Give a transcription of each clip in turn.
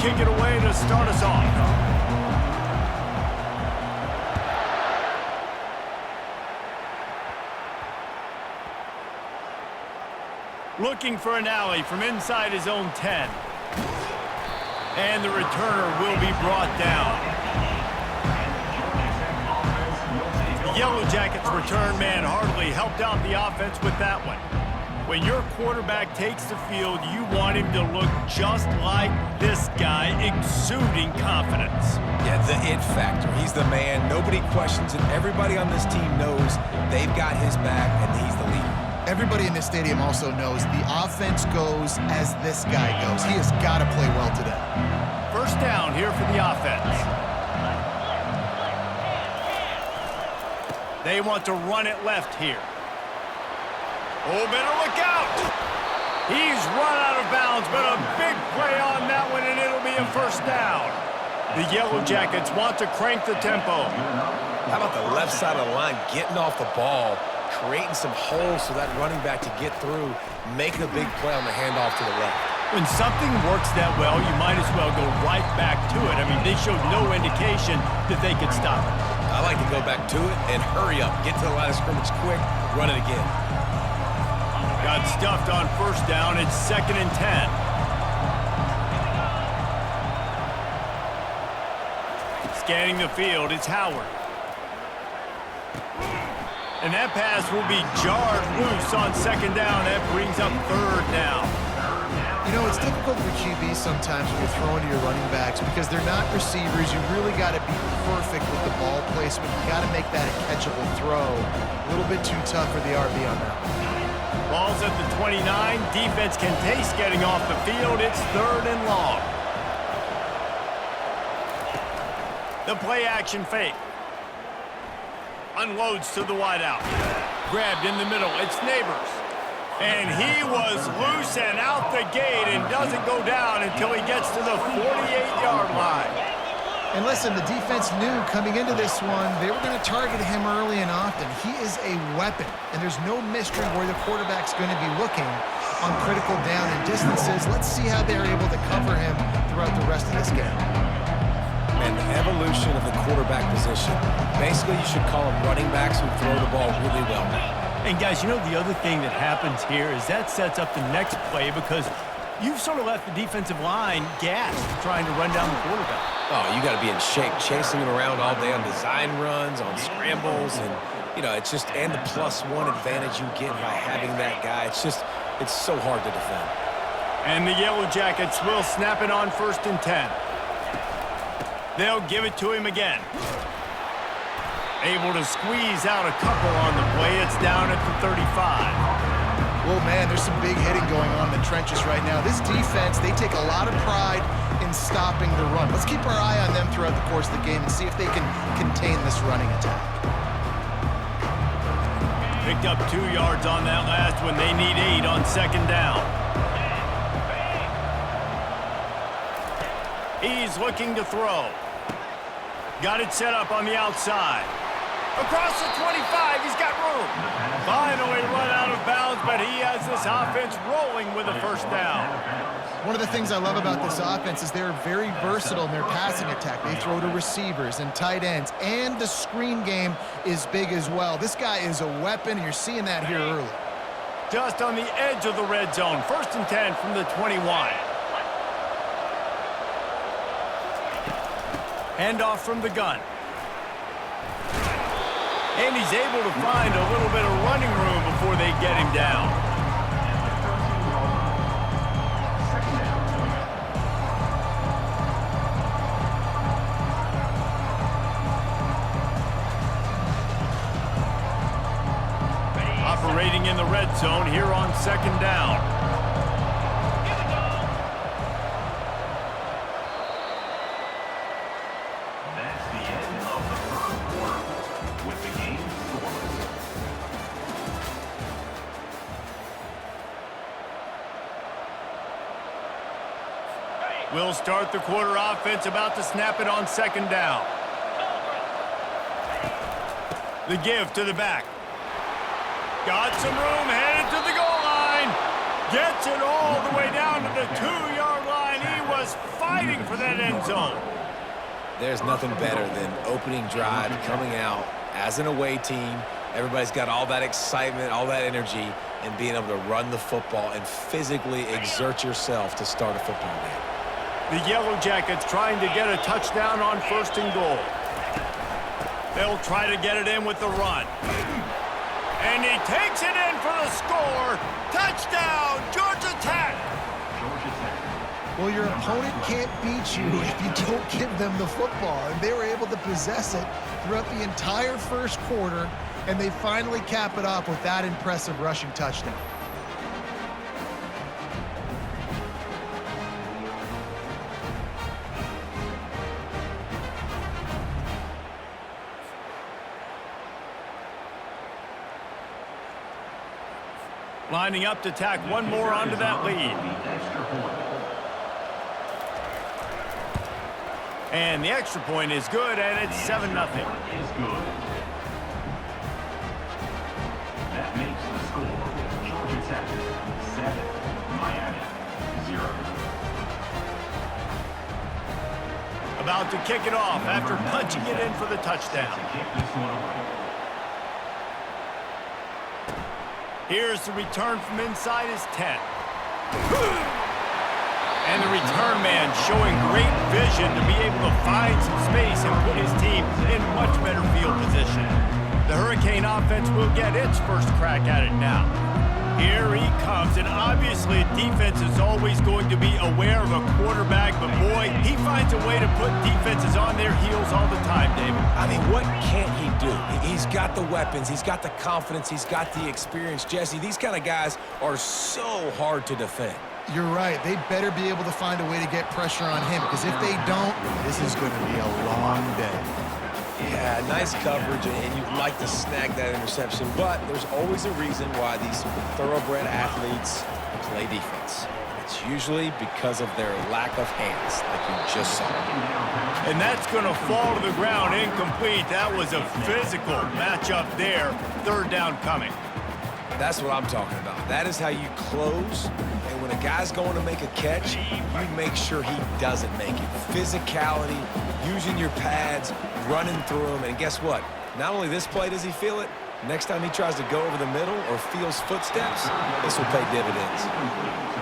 Kick it away to start us off. Looking for an alley from inside his own 10. And the returner will be brought down. The Yellow Jackets return man hardly helped out the offense with that one. When your quarterback takes the field, you want him to look just like this guy, exuding confidence. Yeah, the it factor. He's the man. Nobody questions it. Everybody on this team knows they've got his back, and he's the leader. Everybody in this stadium also knows the offense goes as this guy goes. He has got to play well today. First down here for the offense. They want to run it left here. Oh, better look out. He's run out of bounds, but a big play on that one, and it'll be a first down. The Yellow Jackets want to crank the tempo. How about the left side of the line getting off the ball, creating some holes for that running back to get through, making a big play on the handoff to the left. When something works that well, you might as well go right back to it. I mean, they showed no indication that they could stop it. I like to go back to it and hurry up, get to the line of scrimmage quick, run it again. Got stuffed on first down. It's 2nd and 10. Scanning the field, it's Howard. And that pass will be jarred loose on 2nd down. That brings up 3rd down. You know, it's difficult for QBs sometimes when you're throwing to your running backs because they're not receivers. You really got to be perfect with the ball placement. You got to make that a catchable throw. A little bit too tough for the RB on that one. Ball's at the 29. Defense can taste getting off the field. It's 3rd and long. The play action fake. Unloads to the wideout. Grabbed in the middle. It's Neighbors. And he was loose and out the gate and doesn't go down until he gets to the 48-yard line. And listen, the defense knew coming into this one, they were going to target him early and often. He is a weapon, and there's no mystery where the quarterback's going to be looking on critical down and distances. Let's see how they're able to cover him throughout the rest of this game. And the evolution of the quarterback position. Basically, you should call them running backs who throw the ball really well. And guys, you know the other thing that happens here is that sets up the next play because you've sort of left the defensive line gassed trying to run down the quarterback. Oh, you got to be in shape, chasing him around all day on design runs, on scrambles, and, you know, it's just, and the +1 advantage you get by having that guy. It's just, it's so hard to defend. And the Yellow Jackets will snap it on 1st and 10. They'll give it to him again. Able to squeeze out a couple on the play. It's down at the 35. Well, man, there's some big hitting going on in the trenches right now. This defense, they take a lot of pride in stopping the run. Let's keep our eye on them throughout the course of the game and see if they can contain this running attack. Picked up 2 yards on that last one. They need 8 on 2nd down. He's looking to throw. Got it set up on the outside. Across the 25, he's got room. Finally run out of bounds, but he has this offense rolling with a first down. One of the things I love about this offense is they're very versatile in their passing attack. They throw to receivers and tight ends, and the screen game is big as well. This guy is a weapon, and you're seeing that here early. Just on the edge of the red zone. 1st and 10 from the 21. Handoff from the gun. And he's able to find a little bit of running room before they get him down. Operating in the red zone here on 2nd down. That's the end of the first quarter with the game scoreless. We'll start the quarter offense, about to snap it on 2nd down. The give to the back. Got some room, headed to the goal line. Gets it all the way down to the 2-yard line. He was fighting for that end zone. There's nothing better than opening drive, coming out as an away team. Everybody's got all that excitement, all that energy, and being able to run the football and physically exert yourself to start a football game. The Yellow Jackets trying to get a touchdown on 1st and goal. They'll try to get it in with the run. And he takes it in for the score. Touchdown, Georgia Tech. Well, your opponent can't beat you if you don't give them the football. And they were able to possess it throughout the entire first quarter, and they finally cap it off with that impressive rushing touchdown. Lining up to tack one more onto that lead. And the extra point is good, and it's 7-0. Is good. That makes the score Georgia Tech 7, Miami 0. About to kick it off after punching it in for the touchdown. To kick this one away. Here's the return from inside his 10. And the return man showing great vision to be able to find some space and put his team in much better field position. The Hurricane offense will get its first crack at it now. Here he comes, and obviously defense is always going to be aware of a quarterback, but boy, he finds a way to put defenses on their heels all the time, David. I mean, what can't he do? He's got the weapons, he's got the confidence, he's got the experience. Jesse, these kind of guys are so hard to defend. You're right. They better be able to find a way to get pressure on him, because if they don't, this is going to be a long day. Yeah, nice coverage, and you'd like to snag that interception, but there's always a reason why these thoroughbred athletes play defense. It's usually because of their lack of hands, like you just saw. And that's going to fall to the ground incomplete. That was a physical matchup there. 3rd down coming. That's what I'm talking about. That is how you close, and when a guy's going to make a catch, you make sure he doesn't make it. Physicality, using your pads, running through them, and guess what? Not only this play does he feel it, next time he tries to go over the middle or feels footsteps, this will pay dividends.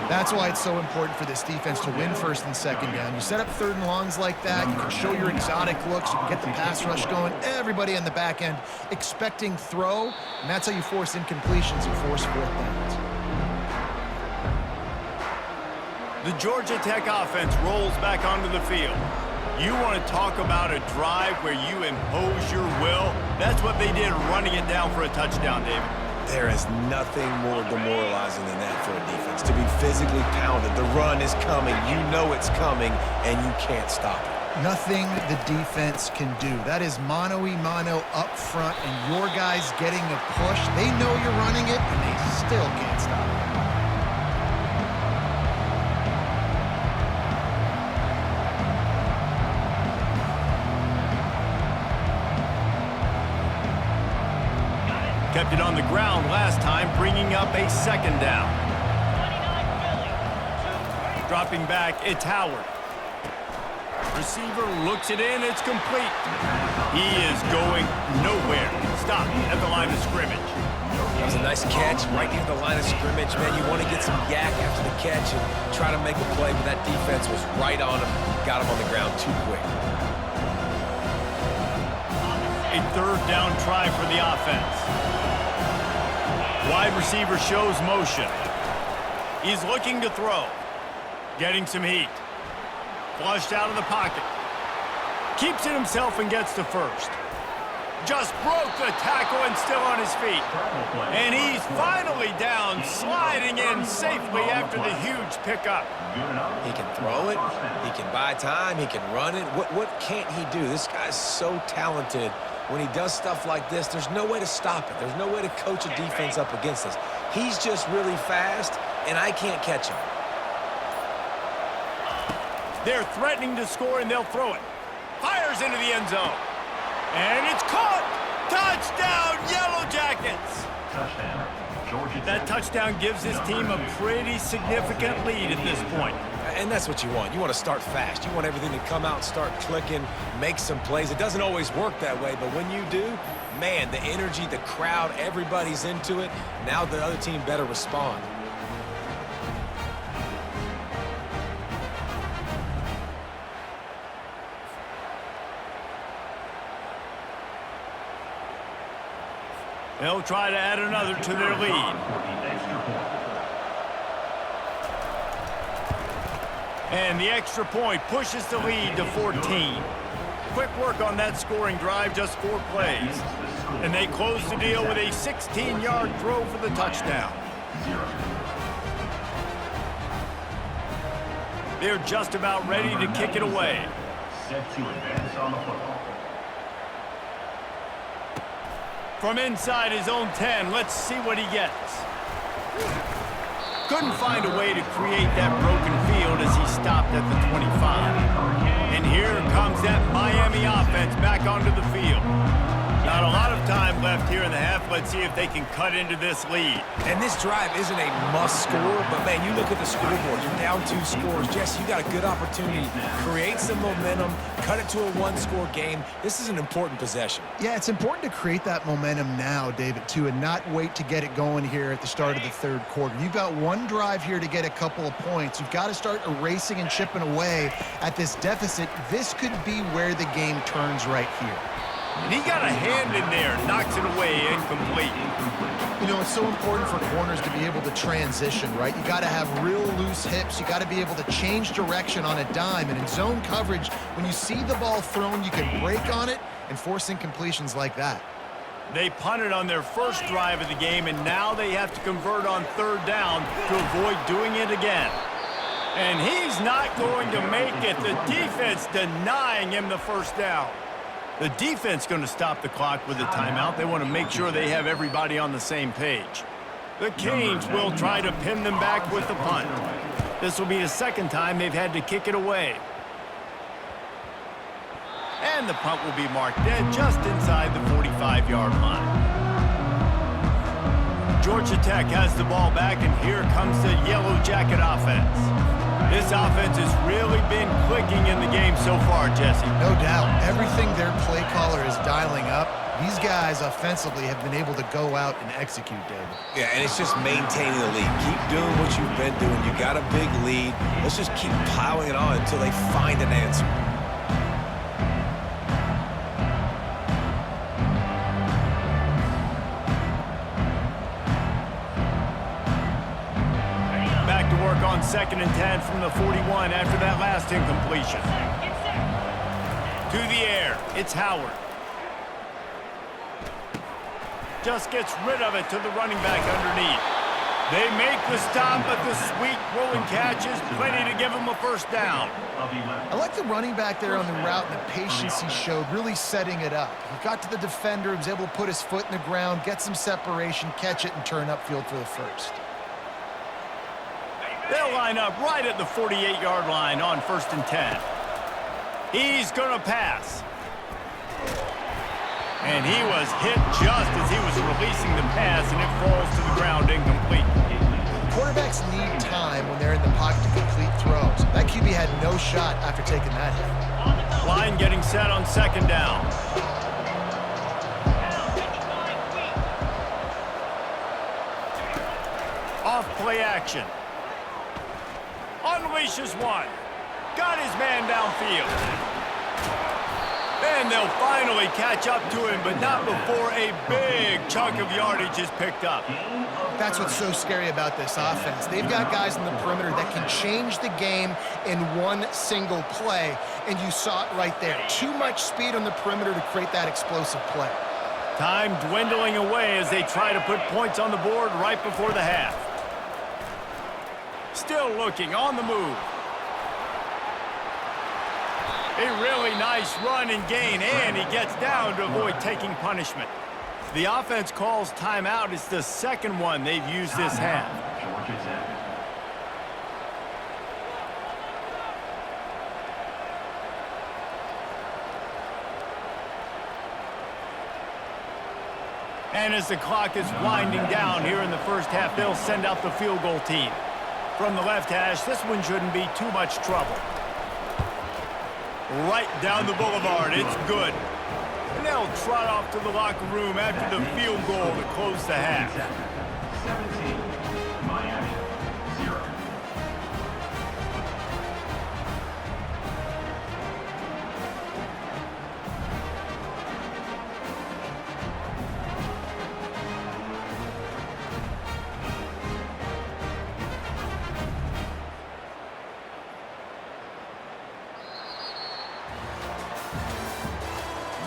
That's why it's so important for this defense to win 1st and 2nd down. You set up 3rd and longs like that, you can show your exotic looks, you can get the pass rush going, everybody on the back end expecting throw, and that's how you force incompletions and force 4th downs. The Georgia Tech offense rolls back onto the field. You want to talk about a drive where you impose your will? That's what they did, running it down for a touchdown, David. There is nothing more demoralizing than that for a defense. To be physically pounded, the run is coming, you know it's coming, and you can't stop it. Nothing the defense can do. That is mano-a-mano up front, and your guys getting a push. They know you're running it, and they still can't stop it. Kept it on the ground last time, bringing up a 2nd down. Dropping back, it's Howard. Receiver looks it in, it's complete. He is going nowhere. Stop at the line of scrimmage. That was a nice catch right near the line of scrimmage. Man, you want to get some yak after the catch and try to make a play, but that defense was right on him. Got him on the ground too quick. a third down try for the offense. Wide receiver shows motion. He's looking to throw. Getting some heat. Flushed out of the pocket. Keeps it himself and gets to first. Just broke the tackle and still on his feet. And he's finally down, sliding in safely after the huge pickup. He can throw it. He can buy time. He can run it. What can't he do? This guy's so talented. When he does stuff like this, there's no way to stop it. There's no way to coach a defense up against this. He's just really fast, and I can't catch him. They're threatening to score, and they'll throw it. Fires into the end zone. And it's caught! Touchdown, Yellow Jackets! Touchdown, Georgia Tech. That touchdown gives his team a pretty significant lead at this point. And that's what you want. You want to start fast. You want everything to come out and start clicking, make some plays. It doesn't always work that way, but when you do, man, the energy, the crowd, everybody's into it. Now the other team better respond. They'll try to add another to their lead. And the extra point pushes the lead to 14. Quick work on that scoring drive, just 4 plays. And they close the deal with a 16-yard throw for the touchdown. They're just about ready to kick it away. Set to advance on the football. From inside his own 10, let's see what he gets. Couldn't find a way to create that broken field as he stopped at the 25. And here comes that Miami offense back onto the field. Not a lot of time left here in the half. Let's see if they can cut into this lead. And this drive isn't a must score, but man, you look at the scoreboard, you're down 2 scores. Jesse, you got a good opportunity. Create some momentum, cut it to a 1-score game. This is an important possession. Yeah, it's important to create that momentum now, David, too, and not wait to get it going here at the start of the third quarter. You've got one drive here to get a couple of points. You've got to start erasing and chipping away at this deficit. This could be where the game turns right here. And he got a hand in there, knocks it away, incomplete. You know, it's so important for corners to be able to transition, right? You got to have real loose hips. You got to be able to change direction on a dime. And in zone coverage, when you see the ball thrown, you can break on it and force incompletions like that. They punted on their first drive of the game, and now they have to convert on third down to avoid doing it again. And he's not going to make it. The defense denying him the first down. The defense going to stop the clock with a timeout. They want to make sure they have everybody on the same page. The Canes will try to pin them back with the punt. This will be the second time they've had to kick it away. And the punt will be marked dead just inside the 45-yard line. Georgia Tech has the ball back, and here comes the Yellow Jacket offense. This offense has really been clicking in the game so far, Jesse. No doubt. Everything their play caller is dialing up, these guys offensively have been able to go out and execute, David. Yeah, and it's just maintaining the lead. Keep doing what you've been doing. You got a big lead. Let's just keep piling it on until they find an answer. On 2nd and 10 from the 41 after that last incompletion. To the air, it's Howard. Just gets rid of it to the running back underneath. They make the stop, but the sweet rolling catch is plenty to give him a first down. I like the running back there on the route and the patience he showed, really setting it up. He got to the defender, he was able to put his foot in the ground, get some separation, catch it, and turn upfield for the first. They'll line up right at the 48-yard line on 1st and 10. He's going to pass. And he was hit just as he was releasing the pass, and it falls to the ground incomplete. Quarterbacks need time when they're in the pocket to complete throws. That QB had no shot after taking that hit. Line getting set on 2nd down. Off play action. Unleashes one. Got his man downfield. And they'll finally catch up to him, but not before a big chunk of yardage is picked up. That's what's so scary about this offense. They've got guys in the perimeter that can change the game in one single play, and you saw it right there. Too much speed on the perimeter to create that explosive play. Time dwindling away as they try to put points on the board right before the half. Still looking on the move. A really nice run and gain, and he gets down to avoid taking punishment. The offense calls timeout. It's the second one they've used this half. And as the clock is winding down here in the first half, they'll send out the field goal team. From the left hash, this one shouldn't be too much trouble. Right down the boulevard, it's good. And they'll trot off to the locker room after the field goal to close the half. 17, Miami, 0.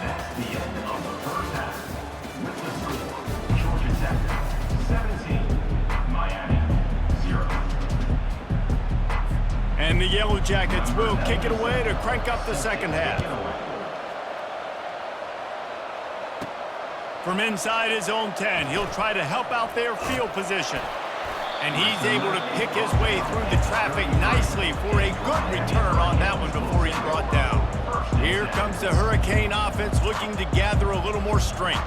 That's the end of the first half. With the score, Georgia Tech 17, Miami 0. And the Yellow Jackets will kick it away to crank up the second half. From inside his own 10, he'll try to help out their field position. And he's able to pick his way through the traffic nicely for a good return on that one before he's brought down. Here comes the Hurricane offense looking to gather a little more strength.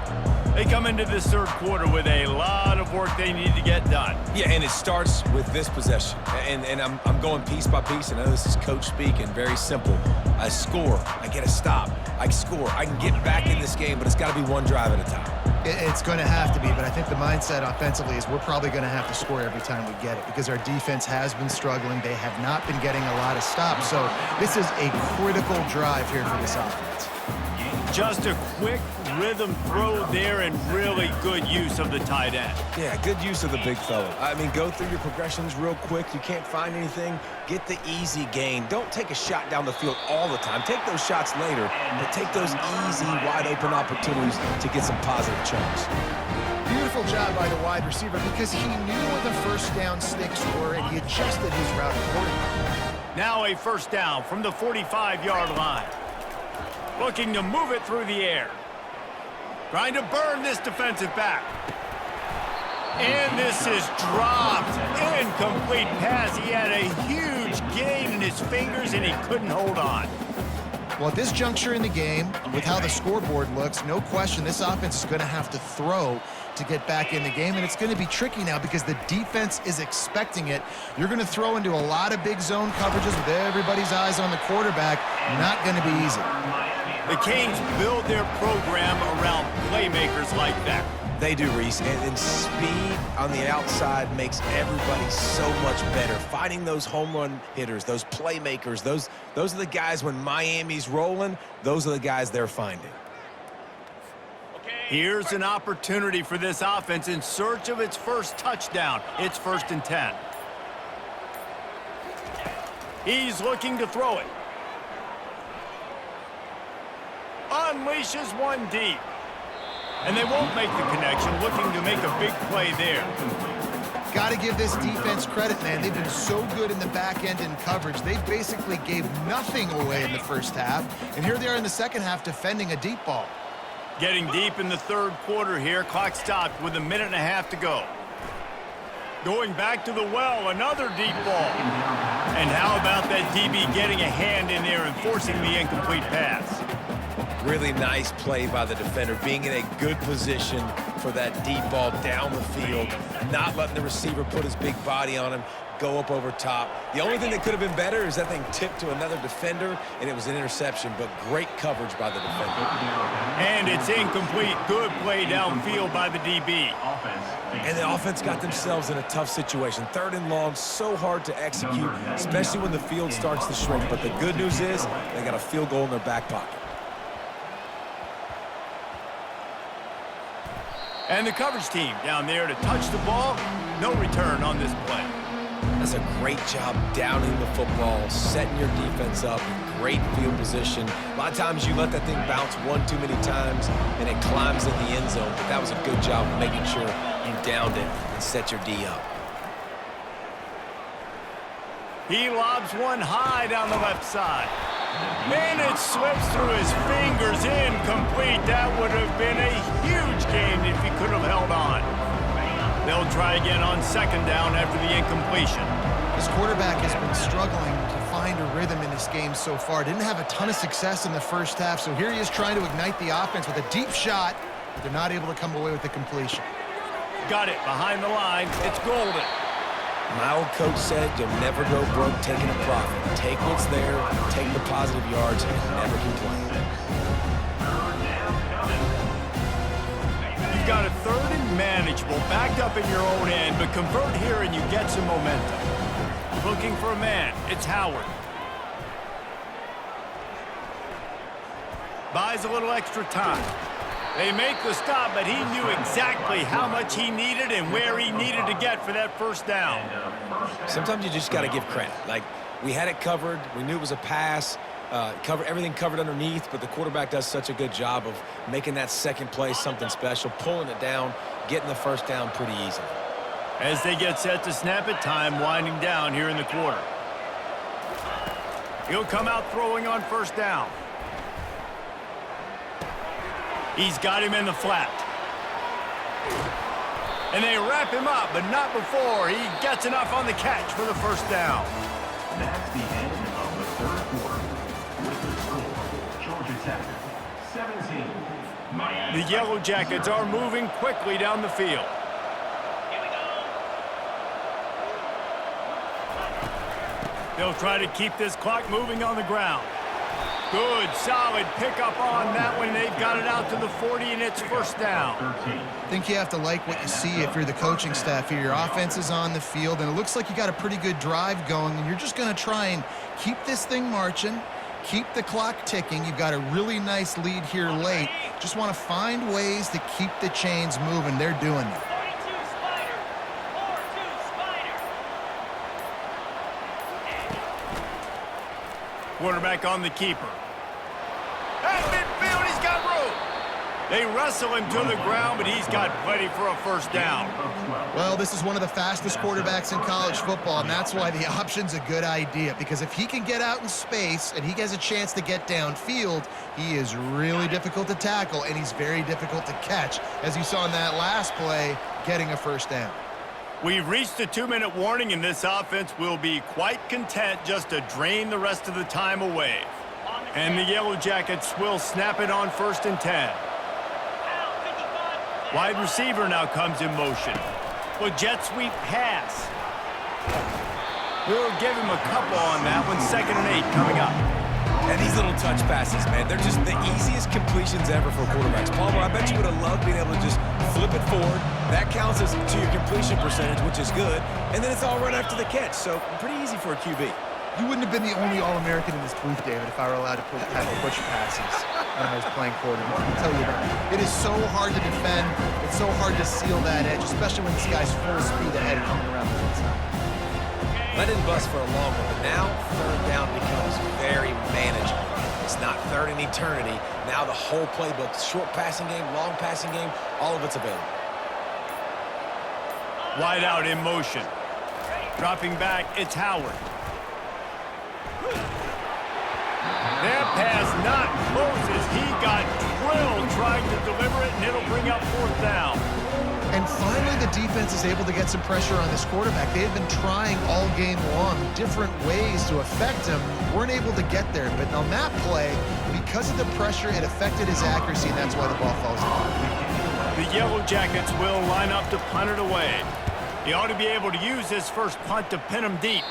They come into this third quarter with a lot of work they need to get done. Yeah, and it starts with this possession. And I'm going piece by piece. I know this is coach speak and very simple. I score, I get a stop, I score, I can get back in this game, but it's got to be one drive at a time. It's going to have to be, but I think the mindset offensively is we're probably going to have to score every time we get it because our defense has been struggling. They have not been getting a lot of stops, so this is a critical drive here for this offense. Just a quick rhythm throw there and really good use of the tight end. Yeah, good use of the big fella. I mean, go through your progressions real quick. You can't find anything. Get the easy gain. Don't take a shot down the field all the time. Take those shots later, but take those easy, wide-open opportunities to get some positive chunks. Beautiful job by the wide receiver because he knew where the first down sticks were and he adjusted his route accordingly. Now a first down from the 45-yard line. Looking to move it through the air. Trying to burn this defensive back. And this is dropped. Incomplete pass. He had a huge gain in his fingers and he couldn't hold on. Well, at this juncture in the game, with how the scoreboard looks, no question this offense is going to have to throw to get back in the game, and it's going to be tricky now because the defense is expecting it. You're going to throw into a lot of big zone coverages with everybody's eyes on the quarterback. Not going to be easy. The Canes build their program around playmakers like that. They do, Reese, and speed on the outside makes everybody so much better. Finding those home run hitters, those playmakers, those are the guys when Miami's rolling, those are the guys they're finding. Here's an opportunity for this offense in search of its first touchdown. It's 1st and 10. He's looking to throw it. Unleashes one deep. And they won't make the connection, looking to make a big play there. Got to give this defense credit, man. They've been so good in the back end in coverage. They basically gave nothing away in the first half. And here they are in the second half defending a deep ball. Getting deep in the third quarter here. Clock stopped with 1.5 minutes to go. Going back to the well, another deep ball. And how about that DB getting a hand in there and forcing the incomplete pass? Really nice play by the defender, being in a good position for that deep ball down the field, not letting the receiver put his big body on him, go up over top. The only thing that could have been better is that thing tipped to another defender, and it was an interception, but great coverage by the defender. And it's incomplete. Good play downfield by the DB. And the offense got themselves in a tough situation. 3rd and long, so hard to execute, especially when the field starts to shrink. But the good news is they got a field goal in their back pocket. And the coverage team down there to touch the ball. No return on this play. That's a great job downing the football, setting your defense up, great field position. A lot of times you let that thing bounce one too many times and it climbs in the end zone, but that was a good job of making sure you downed it and set your D up. He lobs one high down the left side. And it slips through his fingers, incomplete. That would have been a huge gain if he could have held on. They'll try again on second down after the incompletion. This quarterback has been struggling to find a rhythm in this game so far. Didn't have a ton of success in the first half, so here he is trying to ignite the offense with a deep shot, but they're not able to come away with the completion. Got it behind the line. It's golden. My old coach said you'll never go broke taking a profit. Take what's there, take the positive yards, and never complain. You've got a third and manageable, backed up in your own end, but convert here and you get some momentum. Looking for a man. It's Howard. Buys a little extra time. They make the stop, but he knew exactly how much he needed and where he needed to get for that first down. Sometimes you just got to give credit. Like, we had it covered. We knew it was a pass. Everything covered underneath, but the quarterback does such a good job of making that second play something special, pulling it down, getting the first down pretty easy. As they get set to snap it, time winding down here in the quarter. He'll come out throwing on first down. He's got him in the flat. And they wrap him up, but not before he gets enough on the catch for the first down. That's the end of the third quarter. With the score, Georgia Tech 17, Miami. The Yellow Jackets are moving quickly down the field. They'll try to keep this clock moving on the ground. Good, solid pickup on that one. They've got it out to the 40, and it's first down. I think you have to like what you see if you're the coaching staff here. Your offense is on the field, and it looks like you got a pretty good drive going, and you're just going to try and keep this thing marching, keep the clock ticking. You've got a really nice lead here late. Just want to find ways to keep the chains moving. They're doing it. Quarterback on the keeper. At midfield, he's got room. They wrestle him to the ground, but he's got plenty for a first down. Well, this is one of the fastest quarterbacks in college football, and that's why the option's a good idea, because if he can get out in space and he has a chance to get downfield, he is really difficult to tackle, and he's very difficult to catch, as you saw in that last play, getting a first down. We've reached a 2-minute warning, and this offense will be quite content just to drain the rest of the time away. And the Yellow Jackets will snap it on first and 10. Wide receiver now comes in motion. Well, jet sweep pass. We'll give him a couple on that one. 2nd and 8 coming up. And these little touch passes, man, they're just the easiest completions ever for quarterbacks. Palmer, I bet you would have loved being able to just flip it forward. That counts as to your completion percentage, which is good. And then it's all right after the catch, so pretty easy for a QB. You wouldn't have been the only All-American in this booth, David, if I were allowed to tackle push passes when I was playing quarterback. I can tell you that. It is so hard to defend. It's so hard to seal that edge, especially when this guy's full speed ahead coming around the inside. That didn't bust for a long one, but now third down becomes very manageable. It's not third in eternity. Now the whole playbook, short passing game, long passing game, all of it's available. Wide out in motion. Dropping back, it's Howard. That pass not closes. He got drilled trying to deliver it, and it'll bring up fourth down. And finally, the defense is able to get some pressure on this quarterback. They had been trying all game long different ways to affect him. Weren't able to get there. But on that play, because of the pressure, it affected his accuracy, and that's why the ball falls out. The Yellow Jackets will line up to punt it away. He ought to be able to use his first punt to pin him deep.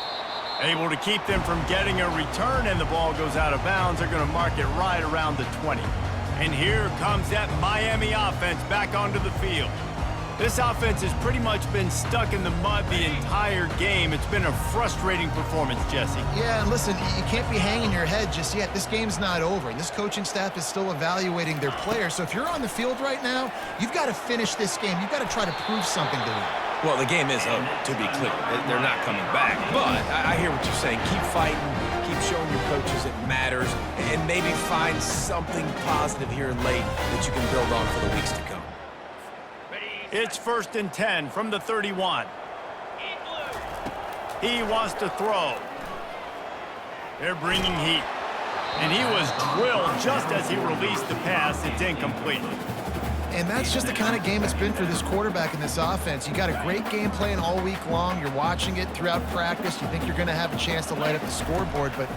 Able to keep them from getting a return, and the ball goes out of bounds. They're going to mark it right around the 20. And here comes that Miami offense back onto the field. This offense has pretty much been stuck in the mud the entire game. It's been a frustrating performance, Jesse. Yeah, and listen, you can't be hanging your head just yet. This game's not over, and this coaching staff is still evaluating their players. So if you're on the field right now, you've got to finish this game. You've got to try to prove something to them. Well, the game is over, to be clear. They're not coming back. But I hear what you're saying. Keep fighting. Keep showing your coaches it matters. And maybe find something positive here late that you can build on for the weeks to come. It's 1st and 10 from the 31. He wants to throw. They're bringing heat. And he was drilled just as he released the pass. It's incomplete. And that's just the kind of game it's been for this quarterback in this offense. You got a great game plan all week long. You're watching it throughout practice. You think you're going to have a chance to light up the scoreboard, but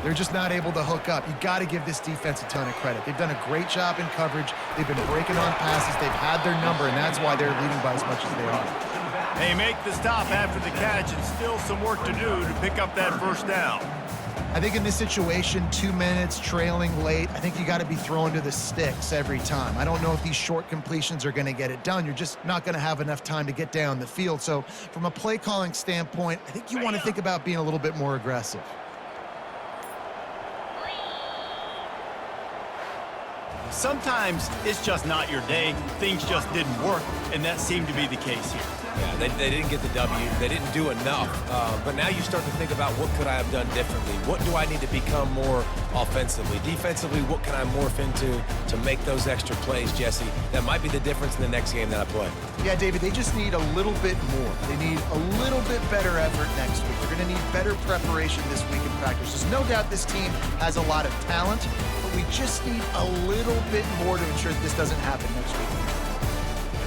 they're just not able to hook up. You got to give this defense a ton of credit. They've done a great job in coverage. They've been breaking on passes. They've had their number, and that's why they're leading by as much as they are. They make the stop after the catch, and still some work to do to pick up that first down. I think in this situation, 2 minutes, trailing late, I think you got to be throwing to the sticks every time. I don't know if these short completions are going to get it done. You're just not going to have enough time to get down the field. So from a play calling standpoint, I think you want to think about being a little bit more aggressive. Sometimes it's just not your day. Things just didn't work, and that seemed to be the case here. Yeah, they didn't get the W. They didn't do enough. But now you start to think about what could I have done differently? What do I need to become more offensively? Defensively, what can I morph into to make those extra plays, Jesse? That might be the difference in the next game that I play. Yeah, David, they just need a little bit more. They need a little bit better effort next week. They're going to need better preparation this week in practice. There's no doubt this team has a lot of talent, but we just need a little bit more to ensure that this doesn't happen next week.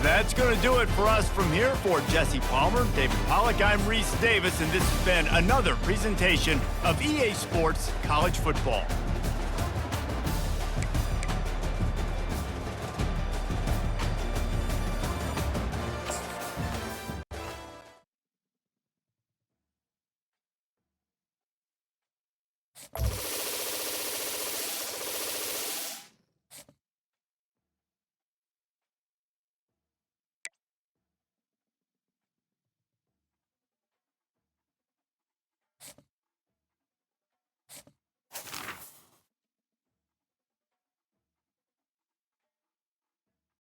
That's going to do it for us from here. For Jesse Palmer, David Pollack, I'm Reese Davis, and this has been another presentation of EA Sports College Football.